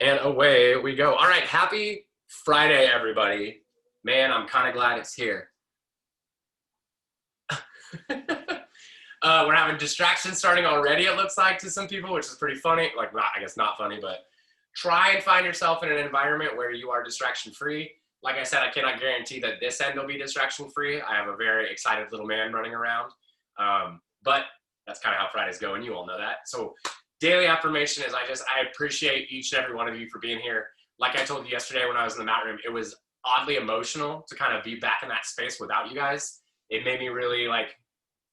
And away we go. All right, happy Friday, everybody. Man, I'm kind of glad it's here. We're having distractions starting already, it looks like, to some people, which is pretty funny. Like, not, I guess not funny, but try and find yourself in an environment where you are distraction-free. Like I said, I cannot guarantee that this end will be distraction-free. I have a very excited little man running around. But that's kind of how Fridays go, and you all know that. So daily affirmation is I appreciate each and every one of you for being here. Like I told you yesterday when I was in the mat room, it was oddly emotional to kind of be back in that space without you guys. It made me really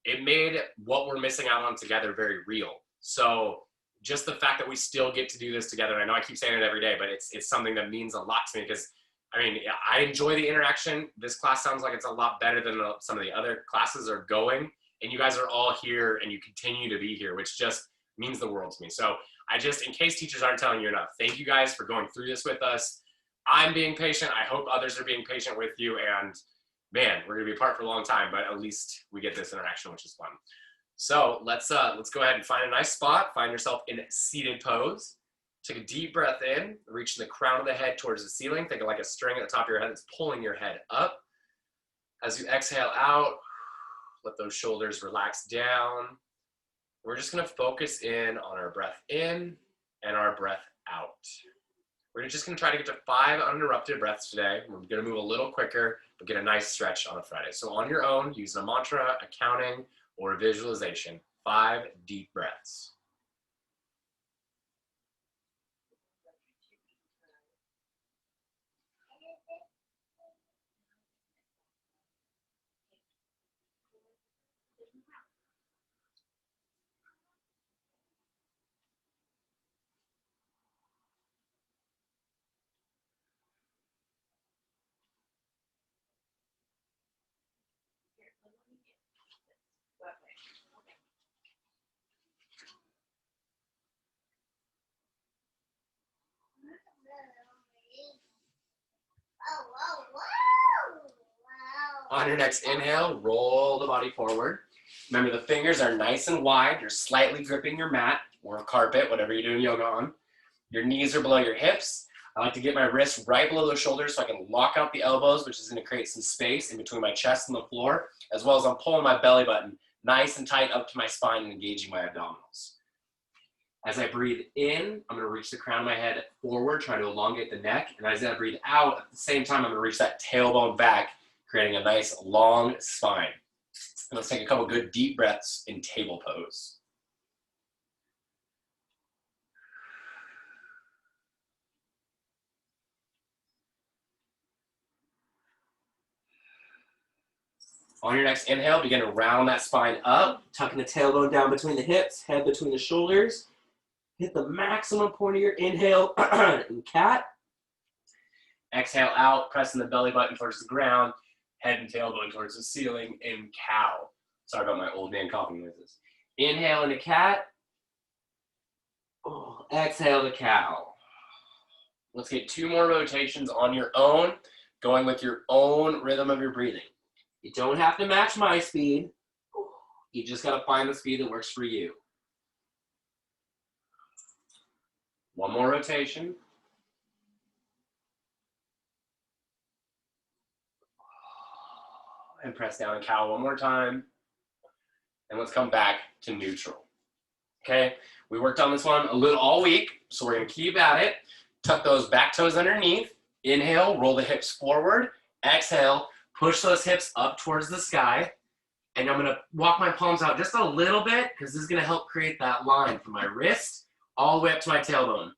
it made what we're missing out on together very real. So just the fact that we still get to do this together, and I know I keep saying it every day, but it's something that means a lot to me because, I mean, I enjoy the interaction. This class sounds like it's a lot better than some of the other classes are going, and you guys are all here and you continue to be here, which just means the world to me. So I just, in case teachers aren't telling you enough, thank you guys for going through this with us. I'm being patient. I hope others are being patient with you, and man, we're gonna be apart for a long time, but at least we get this interaction, which is fun. So let's go ahead and find a nice spot. Find yourself in seated pose. Take a deep breath in, reaching the crown of the head towards the ceiling. Think of like a string at the top of your head that's pulling your head up. As you exhale out, let those shoulders relax down. We're just gonna focus in on our breath in and our breath out. We're just gonna try to get to 5 uninterrupted breaths today. We're gonna move a little quicker, but get a nice stretch on a Friday. So on your own, use a mantra, a counting, or a visualization. 5 deep breaths. On your next inhale, roll the body forward. Remember, the fingers are nice and wide. You're slightly gripping your mat or carpet, whatever you're doing yoga on. Your knees are below your hips. I like to get my wrists right below the shoulders so I can lock out the elbows, which is going to create some space in between my chest and the floor, as well as I'm pulling my belly button nice and tight up to my spine and engaging my abdominals. As I breathe in, I'm going to reach the crown of my head forward, trying to elongate the neck. And as I breathe out, at the same time, I'm going to reach that tailbone back, creating a nice long spine. And let's take a couple good deep breaths in table pose. On your next inhale, begin to round that spine up, tucking the tailbone down between the hips, head between the shoulders. Hit the maximum point of your inhale in cat. Exhale out, pressing the belly button towards the ground, head and tailbone towards the ceiling in cow. Sorry about my old man coughing noises. Inhale into cat. Oh, exhale to cow. Let's get 2 more rotations on your own, going with your own rhythm of your breathing. You don't have to match my speed. You just got to find the speed that works for you. 1 more rotation. And press down in cow 1 more time. And let's come back to neutral. Okay, we worked on this one a little all week, so we're going to keep at it. Tuck those back toes underneath. Inhale, roll the hips forward. Exhale, push those hips up towards the sky. And I'm going to walk my palms out just a little bit because this is going to help create that line from my wrist all the way up to my tailbone. I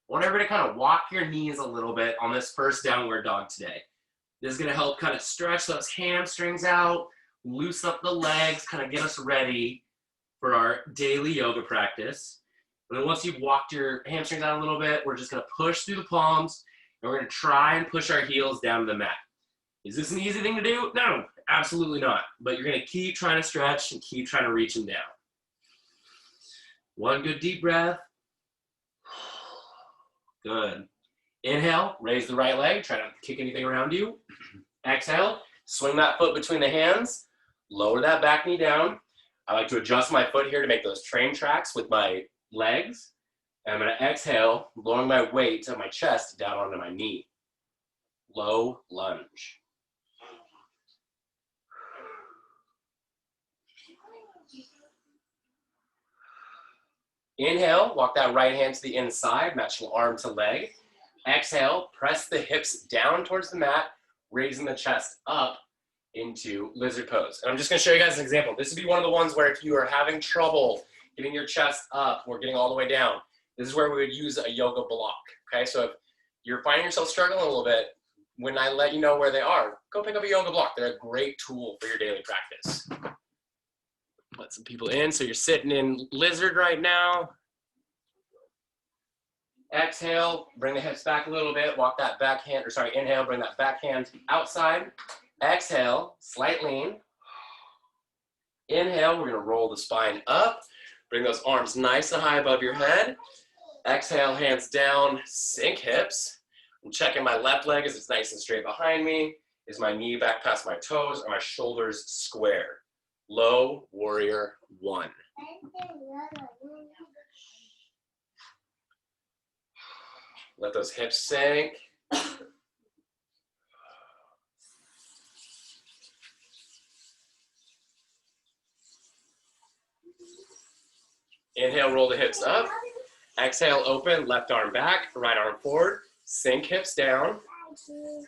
want everybody to kind of walk your knees a little bit on this first downward dog today. This is going to help kind of stretch those hamstrings out, loosen up the legs, kind of get us ready for our daily yoga practice. And then once you've walked your hamstrings out a little bit, we're just going to push through the palms, and we're going to try and push our heels down to the mat. Is this an easy thing to do? No, absolutely not. But you're going to keep trying to stretch and keep trying to reach them down. 1 good deep breath. Good. Inhale, raise the right leg. Try not to kick anything around you. Exhale, swing that foot between the hands. Lower that back knee down. I like to adjust my foot here to make those train tracks with my legs. And I'm gonna exhale, lowering my weight to my chest down onto my knee. Low lunge. Inhale, walk that right hand to the inside, matching arm to leg. Exhale, press the hips down towards the mat, raising the chest up into lizard pose. And I'm just gonna show you guys an example. This would be one of the ones where if you are having trouble getting your chest up or getting all the way down, this is where we would use a yoga block, okay? So if you're finding yourself struggling a little bit, when I let you know where they are, go pick up a yoga block. They're a great tool for your daily practice. Let some people in. So you're sitting in lizard right now. Exhale, bring the hips back a little bit. Walk that back hand, or sorry, inhale, bring that back hand outside. Exhale, slight lean. Inhale, we're gonna roll the spine up. Bring those arms nice and high above your head. Exhale, hands down, sink hips. I'm checking my left leg as it's nice and straight behind me. Is my knee back past my toes? Are my shoulders square? Low warrior one. Let those hips sink. Inhale, roll the hips up. Exhale, open, left arm back, right arm forward. Sink hips down.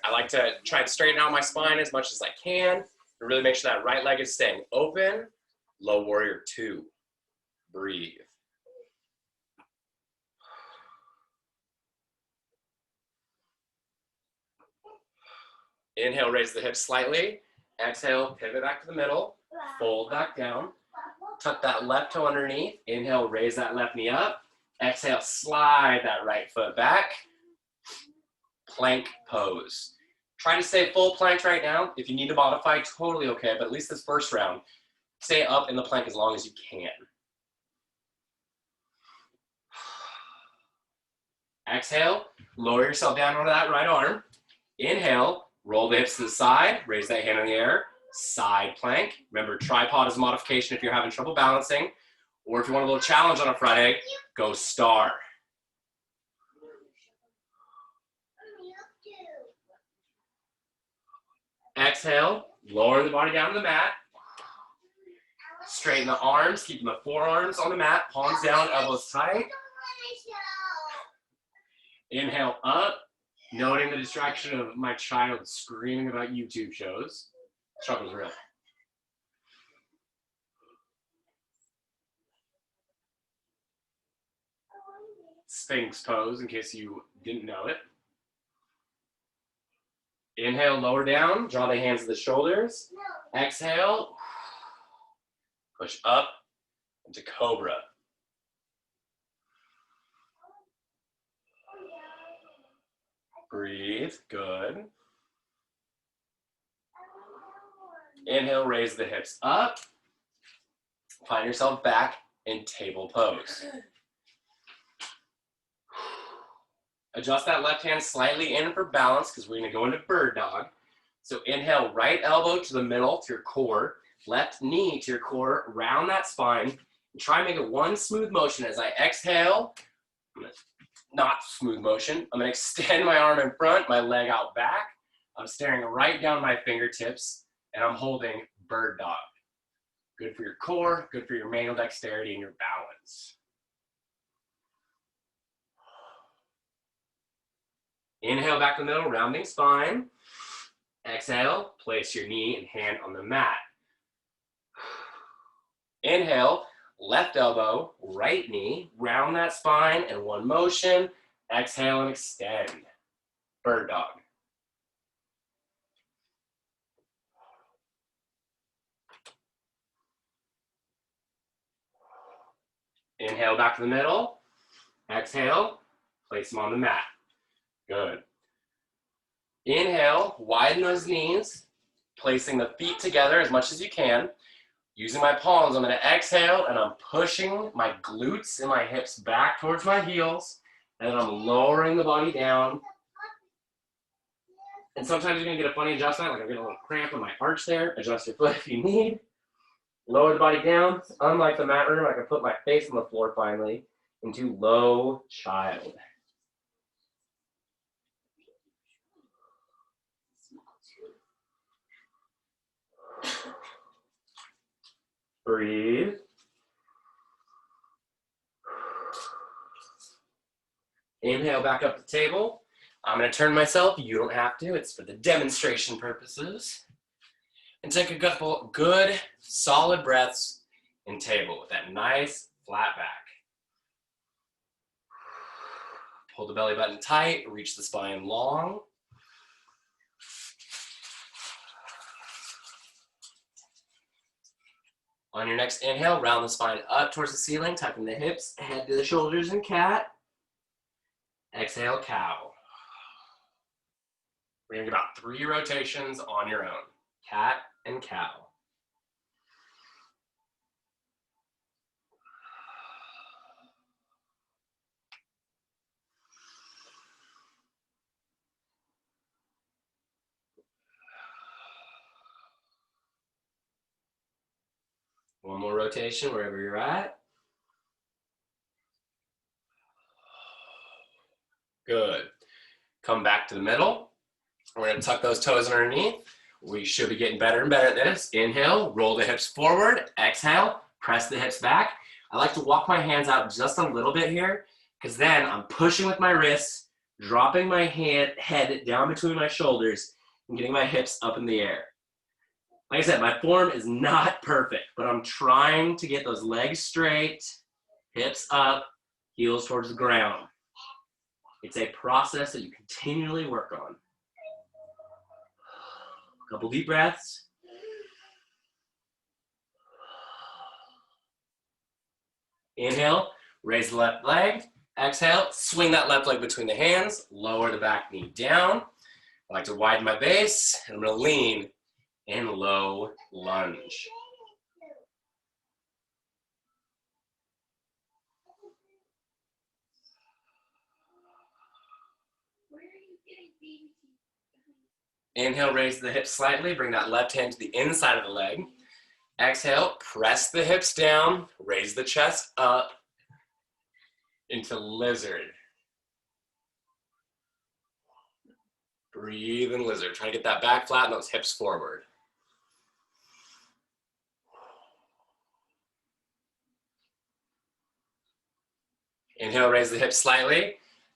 I like to try to straighten out my spine as much as I can and really make sure that right leg is staying open. Low warrior two. Breathe. Inhale, raise the hips slightly. Exhale, pivot back to the middle. Fold back down. Tuck that left toe underneath. Inhale, raise that left knee up. Exhale, slide that right foot back. Plank pose. Try to stay full plank right now. If you need to modify, totally okay, but at least this first round, stay up in the plank as long as you can. Exhale, lower yourself down onto that right arm. Inhale, roll the hips to the side, raise that hand in the air, side plank. Remember, tripod is a modification if you're having trouble balancing, or if you want a little challenge on a Friday, go star. Exhale, lower the body down to the mat. Straighten the arms, keeping the forearms on the mat, palms down, elbows tight. Inhale up, noting the distraction of my child screaming about YouTube shows. Struggle's real. Sphinx pose, in case you didn't know it. Inhale, lower down, draw the hands to the shoulders. Exhale, push up into cobra. Breathe, good. Inhale, raise the hips up. Find yourself back in table pose. Adjust that left hand slightly in for balance because we're gonna go into bird dog. So inhale, right elbow to the middle to your core, left knee to your core, round that spine, and try and make it one smooth motion. As I exhale, not smooth motion, I'm gonna extend my arm in front, my leg out back. I'm staring right down my fingertips, and I'm holding bird dog. Good for your core, good for your manual dexterity and your balance. Inhale back to the middle, rounding spine. Exhale, place your knee and hand on the mat. Inhale, left elbow, right knee, round that spine in one motion. Exhale and extend. Bird dog. Inhale back to the middle. Exhale, place them on the mat. Good. Inhale, widen those knees, placing the feet together as much as you can. Using my palms, I'm going to exhale, and I'm pushing my glutes and my hips back towards my heels, and then I'm lowering the body down. And sometimes you're going to get a funny adjustment, like I'm getting a little cramp in my arch there. Adjust your foot if you need. Lower the body down. Unlike the mat room, I can put my face on the floor finally. into low child. Breathe. Inhale back up the table. I'm going to turn myself. You don't have to. It's for the demonstration purposes. And take a couple good, solid breaths in table with that nice, flat back. Pull the belly button tight. Reach the spine long. On your next inhale, round the spine up towards the ceiling, tucking the hips, head to the shoulders in cat. Exhale, cow. We're gonna do about 3 rotations on your own. Cat and cow. One more rotation wherever you're at. Good. Come back to the middle. We're gonna tuck those toes underneath. We should be getting better and better at this. Inhale, roll the hips forward. Exhale, press the hips back. I like to walk my hands out just a little bit here, because then I'm pushing with my wrists, dropping my head down between my shoulders, and getting my hips up in the air. Like I said, my form is not perfect, but I'm trying to get those legs straight, hips up, heels towards the ground. It's a process that you continually work on. A couple deep breaths. Inhale, raise the left leg. Exhale, swing that left leg between the hands, lower the back knee down. I like to widen my base, and I'm gonna lean in low lunge. Inhale, raise the hips slightly, bring that left hand to the inside of the leg. Exhale, press the hips down, raise the chest up into lizard. Breathe in lizard. Try to get that back flat and those hips forward. Inhale, raise the hips slightly.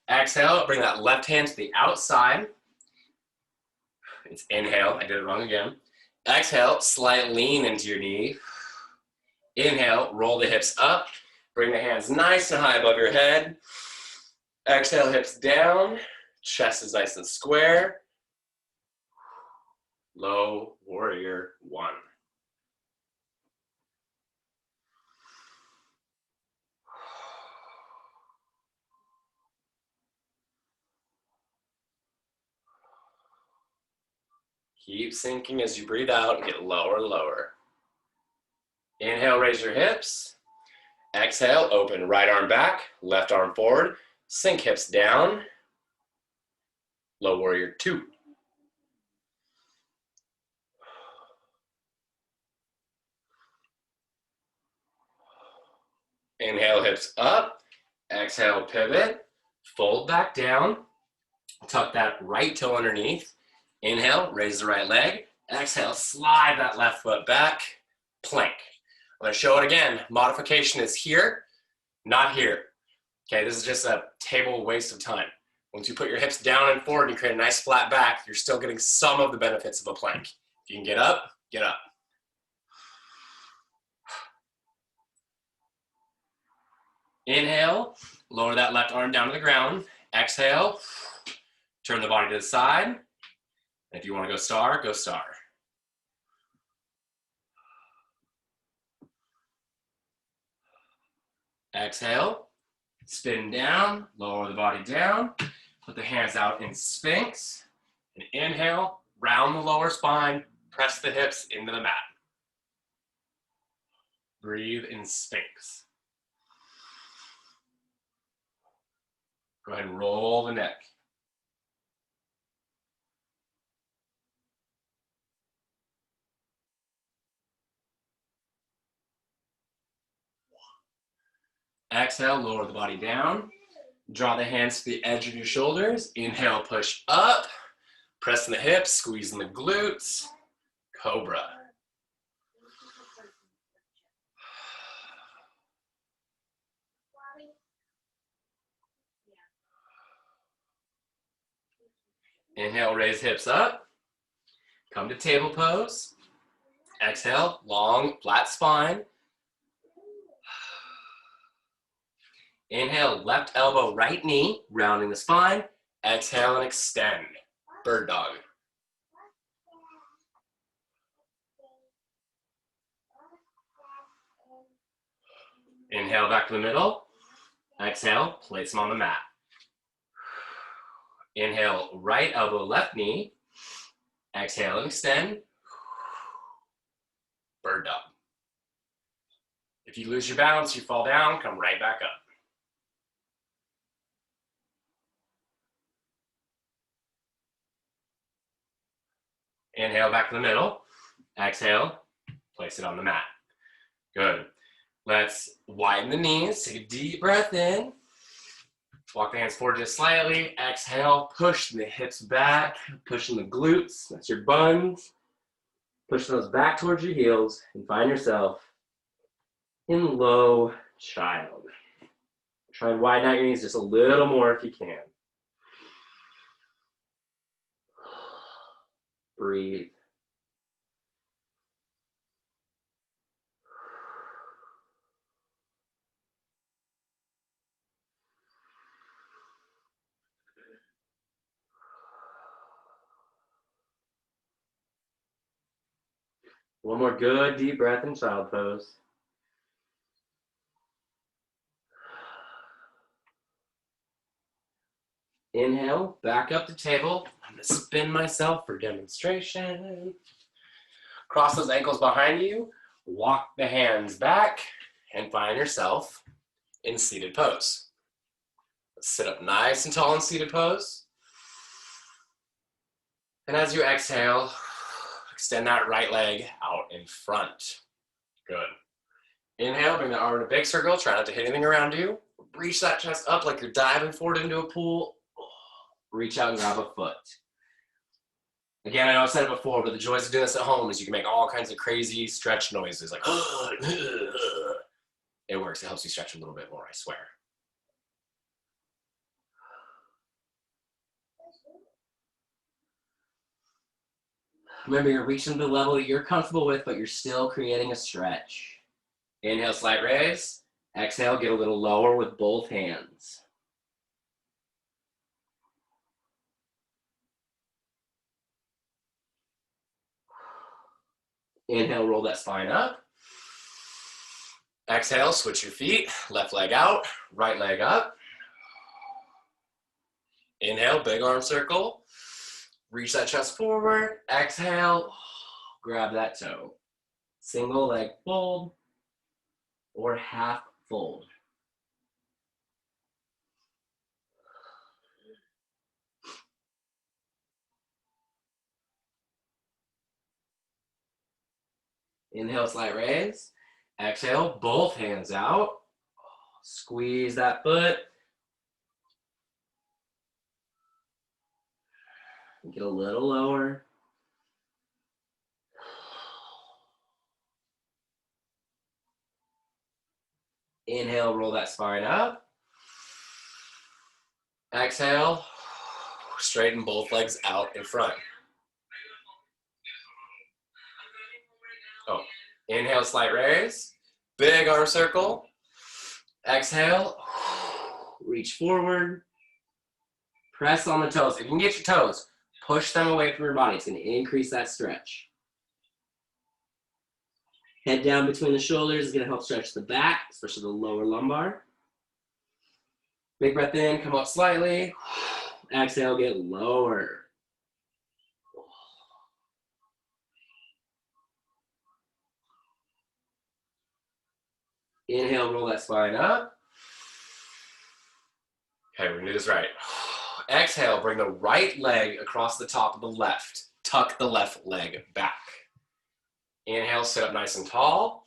Exhale, bring that left hand to the outside. It's inhale, I did it wrong again. Exhale, slight lean into your knee. Inhale, roll the hips up. Bring the hands nice and high above your head. Exhale, hips down. Chest is nice and square. Low warrior 1. Keep sinking as you breathe out and get lower and lower. Inhale, raise your hips. Exhale, open right arm back, left arm forward. Sink hips down. Low warrior 2. Inhale, hips up. Exhale, pivot. Fold back down. Tuck that right toe underneath. Inhale, raise the right leg. Exhale, slide that left foot back. Plank. I'm gonna show it again. Modification is here, not here. Okay, this is just a table waste of time. Once you put your hips down and forward and you create a nice flat back, you're still getting some of the benefits of a plank. If you can get up, get up. Inhale, lower that left arm down to the ground. Exhale, turn the body to the side. And if you want to go star, go star. Exhale, spin down, lower the body down. Put the hands out in Sphinx. And inhale, round the lower spine, press the hips into the mat. Breathe in Sphinx. Go ahead and roll the neck. Exhale, lower the body down. Draw the hands to the edge of your shoulders. Inhale, push up. Pressing the hips, squeezing the glutes. Cobra. Inhale, raise hips up. Come to table pose. Exhale, long, flat spine. Inhale, left elbow, right knee, rounding the spine. Exhale and extend. Bird dog. Inhale back to the middle. Exhale, place them on the mat. Inhale, right elbow, left knee. Exhale and extend. Bird dog. If you lose your balance, you fall down, come right back up. Inhale back to the middle. Exhale, place it on the mat. Good. Let's widen the knees. Take a deep breath in. Walk the hands forward just slightly. Exhale, push the hips back, pushing the glutes. That's your buns. Push those back towards your heels and find yourself in low child. Try and widen out your knees just a little more if you can. Breathe. One more good deep breath in child pose. Inhale, back up to table. I'm gonna spin myself for demonstration. Cross those ankles behind you. Walk the hands back and find yourself in seated pose. Let's sit up nice and tall in seated pose. And as you exhale, extend that right leg out in front. Good. Inhale, bring that arm in a big circle. Try not to hit anything around you. Reach that chest up like you're diving forward into a pool. Reach out and grab a foot. Again, I know I've said it before, but the joys of doing this at home is you can make all kinds of crazy stretch noises like it works. It helps you stretch a little bit more, I swear. Remember, you're reaching the level that you're comfortable with, but you're still creating a stretch. Inhale, slight raise. Exhale, get a little lower with both hands. Inhale, roll that spine up. Exhale, switch your feet. Left leg out, right leg up. Inhale, big arm circle. Reach that chest forward. Exhale, grab that toe. Single leg fold or half fold. Inhale, slight raise. Exhale, both hands out. Squeeze that foot. Get a little lower. Inhale, roll that spine up. Exhale, straighten both legs out in front. Oh, inhale, slight raise. Big arm circle. Exhale, reach forward. Press on the toes. If you can get your toes, push them away from your body. It's going to increase that stretch. Head down between the shoulders is going to help stretch the back, especially the lower lumbar. Big breath in, come up slightly. Exhale, get lower. Inhale, roll that spine up. Okay, we're gonna do this right. Exhale, bring the right leg across the top of the left. Tuck the left leg back. Inhale, sit up nice and tall.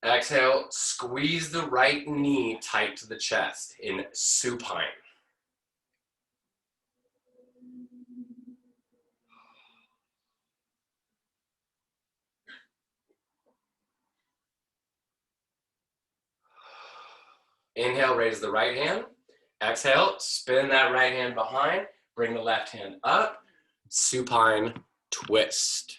Exhale, squeeze the right knee tight to the chest in supine. Inhale, raise the right hand. Exhale, spin that right hand behind. Bring the left hand up. Supine twist.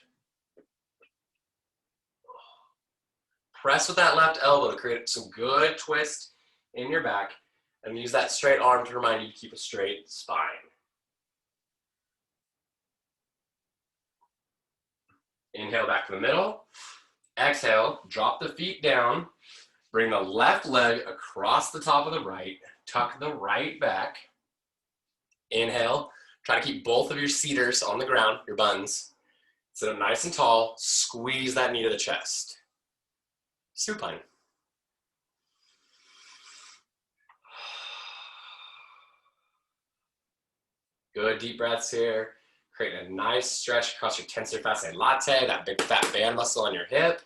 Press with that left elbow to create some good twist in your back. And use that straight arm to remind you to keep a straight spine. Inhale back to the middle. Exhale, drop the feet down. Bring the left leg across the top of the right. Tuck the right back. Inhale. Try to keep both of your cedars on the ground, your buns. Sit up nice and tall. Squeeze that knee to the chest. Supine. Good deep breaths here. Create a nice stretch across your tensor fasciae latae, that big fat band muscle on your hip.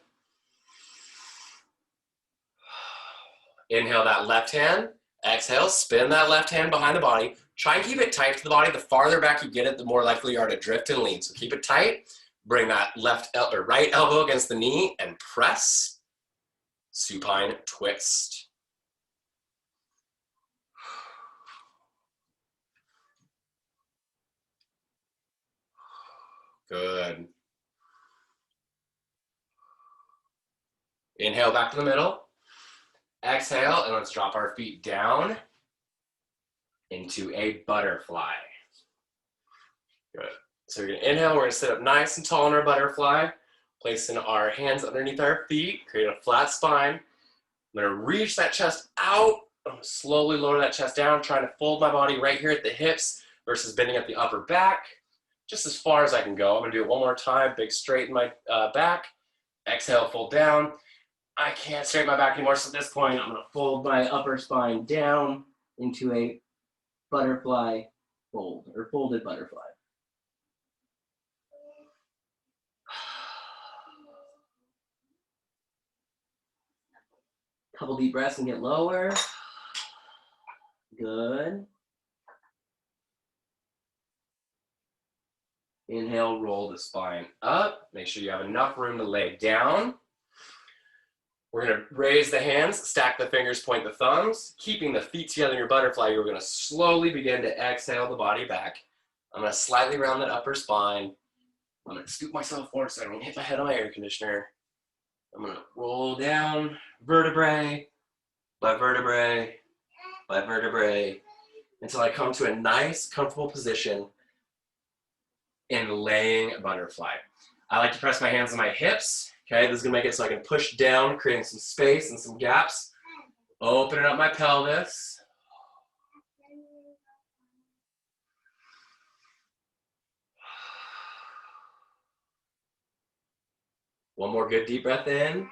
Inhale that left hand. Exhale, spin that left hand behind the body. Try and keep it tight to the body. The farther back you get it, the more likely you are to drift and lean. So keep it tight. Bring that right elbow against the knee and press. Supine twist. Good. Inhale back to the middle. Exhale, and let's drop our feet down into a butterfly. Good. So we're gonna inhale, we're gonna sit up nice and tall in our butterfly, placing our hands underneath our feet, create a flat spine. I'm gonna reach that chest out. I'm gonna slowly lower that chest down, trying to fold my body right here at the hips versus bending at the upper back, just as far as I can go. I'm gonna do it one more time, big straight in my back. Exhale, fold down. I can't straighten my back anymore, so at this point, I'm gonna fold my upper spine down into a butterfly fold, or folded butterfly. Couple deep breaths and get lower. Good. Inhale, roll the spine up. Make sure you have enough room to lay down. We're gonna raise the hands, stack the fingers, point the thumbs. Keeping the feet together in your butterfly, you're gonna slowly begin to exhale the body back. I'm gonna slightly round that upper spine. I'm gonna scoop myself forward so I don't hit my head on my air conditioner. I'm gonna roll down vertebrae by vertebrae by vertebrae until I come to a nice, comfortable position in laying butterfly. I like to press my hands on my hips. Okay, this is gonna make it so I can push down, creating some space and some gaps. Opening up my pelvis. One more good deep breath in.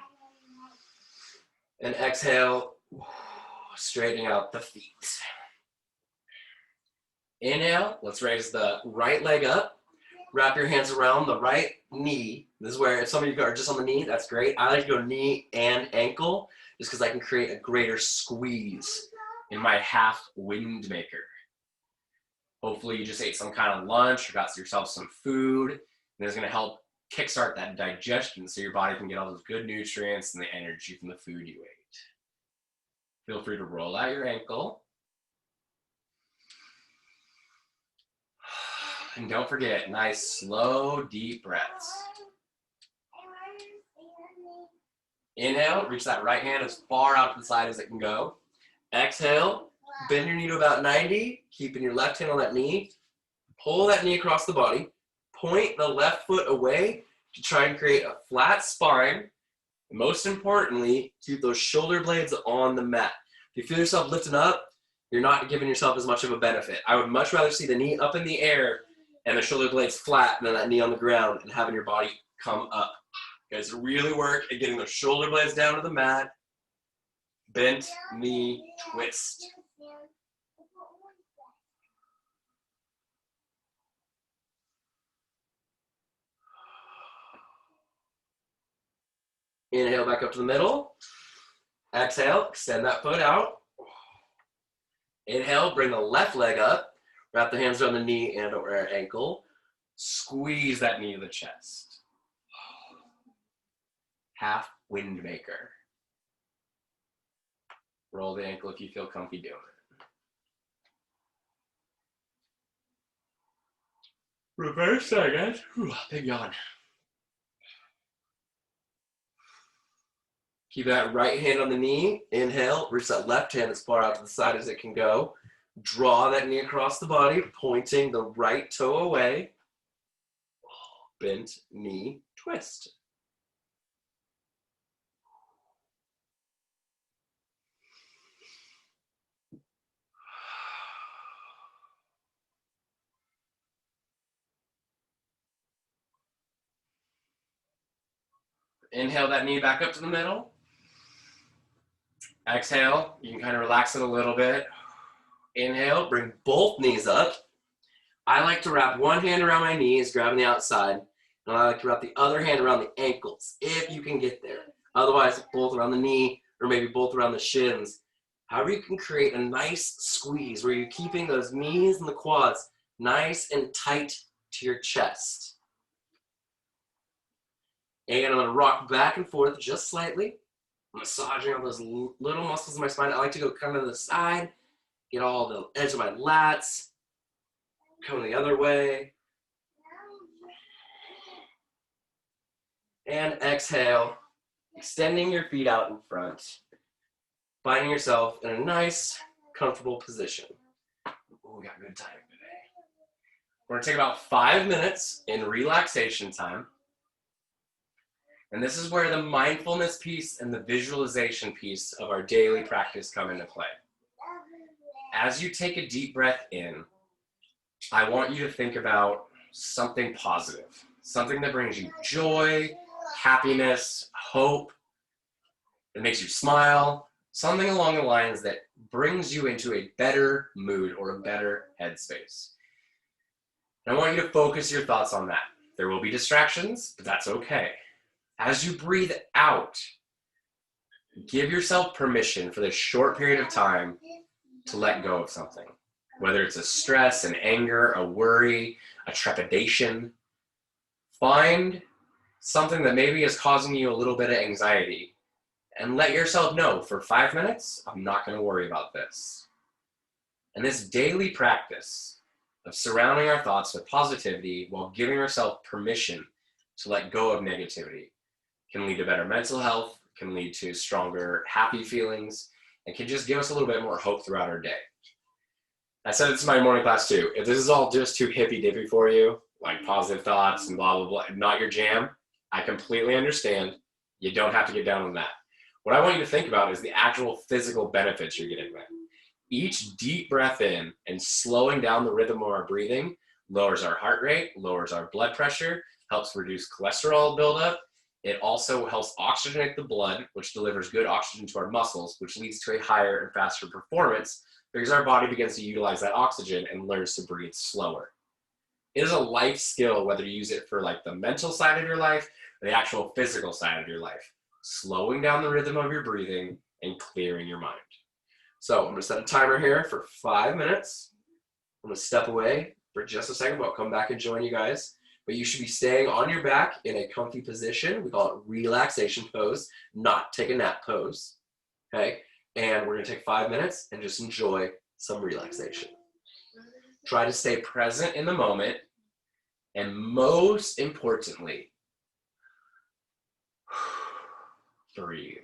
And exhale, straightening out the feet. Inhale, let's raise the right leg up. Wrap your hands around the right knee. This is where if some of you are just on the knee, that's great. I like to go knee and ankle just because I can create a greater squeeze in my half wind maker. Hopefully you just ate some kind of lunch or got yourself some food, and it's gonna help kickstart that digestion so your body can get all those good nutrients and the energy from the food you ate. Feel free to roll out your ankle. And don't forget, nice, slow, deep breaths. Inhale, reach that right hand as far out to the side as it can go. Exhale, bend your knee to about 90, keeping your left hand on that knee. Pull that knee across the body. Point the left foot away to try and create a flat spine. And most importantly, keep those shoulder blades on the mat. If you feel yourself lifting up, you're not giving yourself as much of a benefit. I would much rather see the knee up in the air and the shoulder blades flat than that knee on the ground and having your body come up. You guys really work at getting those shoulder blades down to the mat. Bent knee twist. Inhale back up to the middle. Exhale, extend that foot out. Inhale, bring the left leg up. Wrap the hands around the knee and or ankle. Squeeze that knee to the chest. Half wind maker. Roll the ankle if you feel comfy doing it. Reverse second. Big yawn. Keep that right hand on the knee. Inhale, reach that left hand as far out to the side as it can go. Draw that knee across the body, pointing the right toe away. Bent knee twist. Inhale that knee back up to the middle. Exhale, you can kind of relax it a little bit. Inhale, bring both knees up. I like to wrap one hand around my knees, grabbing the outside, and I like to wrap the other hand around the ankles, if you can get there. Otherwise, both around the knee, or maybe both around the shins. However, you can create a nice squeeze where you're keeping those knees and the quads nice and tight to your chest. And I'm gonna rock back and forth just slightly, massaging all those little muscles in my spine. I like to go kind of to the side, get all the edge of my lats, come the other way. And exhale, extending your feet out in front, finding yourself in a nice, comfortable position. Ooh, we got good timing today. We're gonna take about 5 minutes in relaxation time. And this is where the mindfulness piece and the visualization piece of our daily practice come into play. As you take a deep breath in, I want you to think about something positive, something that brings you joy, happiness, hope, that makes you smile, something along the lines that brings you into a better mood or a better headspace. And I want you to focus your thoughts on that. There will be distractions, but that's okay. As you breathe out, give yourself permission for this short period of time to let go of something. Whether it's a stress, an anger, a worry, a trepidation, find something that maybe is causing you a little bit of anxiety and let yourself know for 5 minutes, I'm not going to worry about this. And this daily practice of surrounding our thoughts with positivity while giving ourselves permission to let go of negativity can lead to better mental health, can lead to stronger, happy feelings, and can just give us a little bit more hope throughout our day. I said this in my morning class too. If this is all just too hippy-dippy for you, like positive thoughts and blah, blah, blah, not your jam, I completely understand. You don't have to get down on that. What I want you to think about is the actual physical benefits you're getting with. Each deep breath in and slowing down the rhythm of our breathing lowers our heart rate, lowers our blood pressure, helps reduce cholesterol buildup. It also helps oxygenate the blood, which delivers good oxygen to our muscles, which leads to a higher and faster performance because our body begins to utilize that oxygen and learns to breathe slower. It is a life skill, whether you use it for like the mental side of your life or the actual physical side of your life, slowing down the rhythm of your breathing and clearing your mind. So I'm gonna set a timer here for 5 minutes. I'm gonna step away for just a second, but I'll come back and join you guys. But you should be staying on your back in a comfy position. We call it relaxation pose, not take a nap pose, okay? And we're gonna take 5 minutes and just enjoy some relaxation. Try to stay present in the moment, and most importantly, breathe.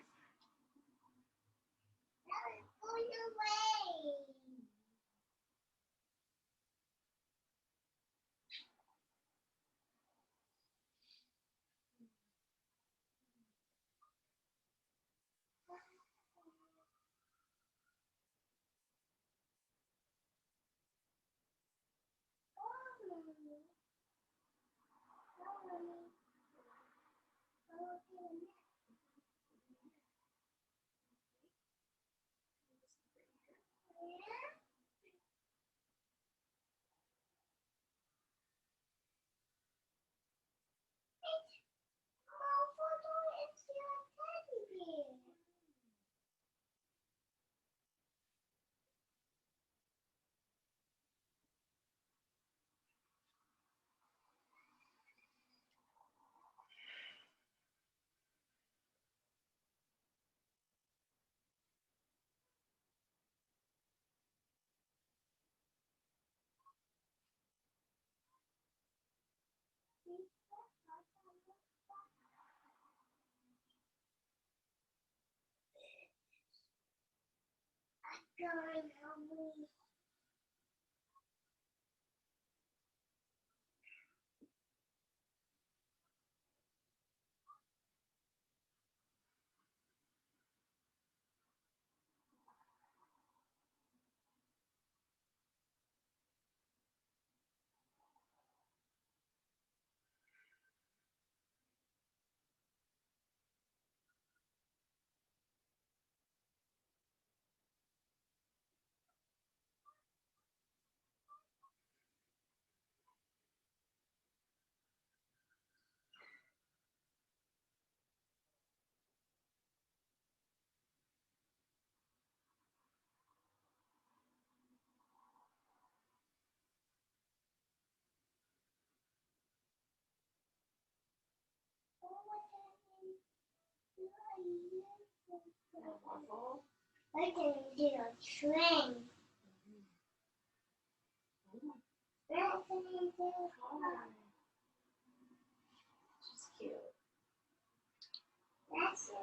I can do a train. She's cute. That's it.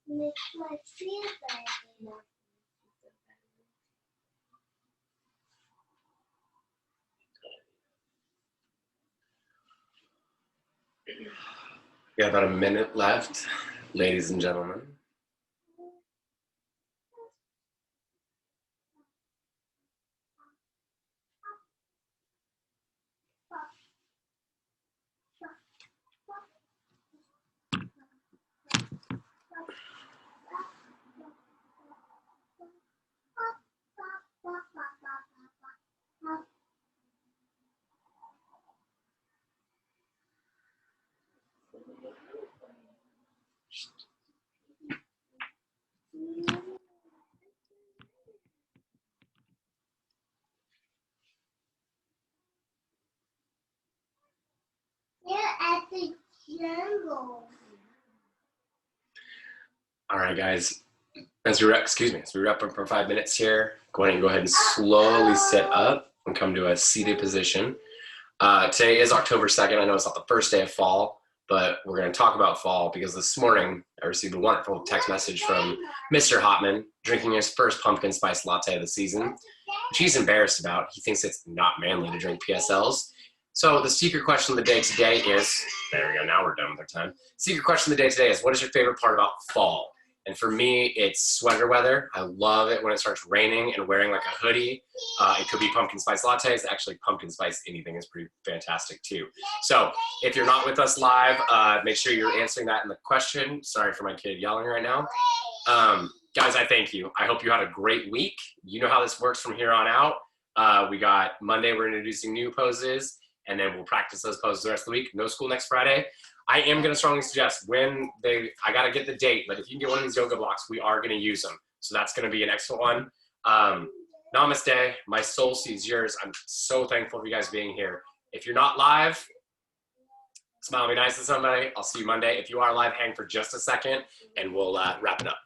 Makes my feel better. We got about a minute left, ladies and gentlemen. You're at the jungle. All right, guys. As we wrap up for 5 minutes here, go ahead and slowly sit up and come to a seated position. Today is October 2nd. I know it's not the first day of fall, but we're going to talk about fall because this morning I received a wonderful text message from Mr. Hotman drinking his first pumpkin spice latte of the season, which he's embarrassed about. He thinks it's not manly to drink PSLs. So the secret question of the day today is, there we go, now we're done with our time. Secret question of the day today is, what is your favorite part about fall? And for me, it's sweater weather. I love it when it starts raining and wearing like a hoodie. It could be pumpkin spice lattes. Actually, pumpkin spice anything is pretty fantastic too. So if you're not with us live, make sure you're answering that in the question. Sorry for my kid yelling right now. Guys, I thank you. I hope you had a great week. You know how this works from here on out. We got Monday, we're introducing new poses, and then we'll practice those poses the rest of the week. No school next Friday. I am going to strongly suggest I got to get the date, but if you can get one of these yoga blocks, we are going to use them. So that's going to be an excellent one. Namaste. My soul sees yours. I'm so thankful for you guys being here. If you're not live, smile, be nice to somebody. I'll see you Monday. If you are live, hang for just a second and we'll wrap it up.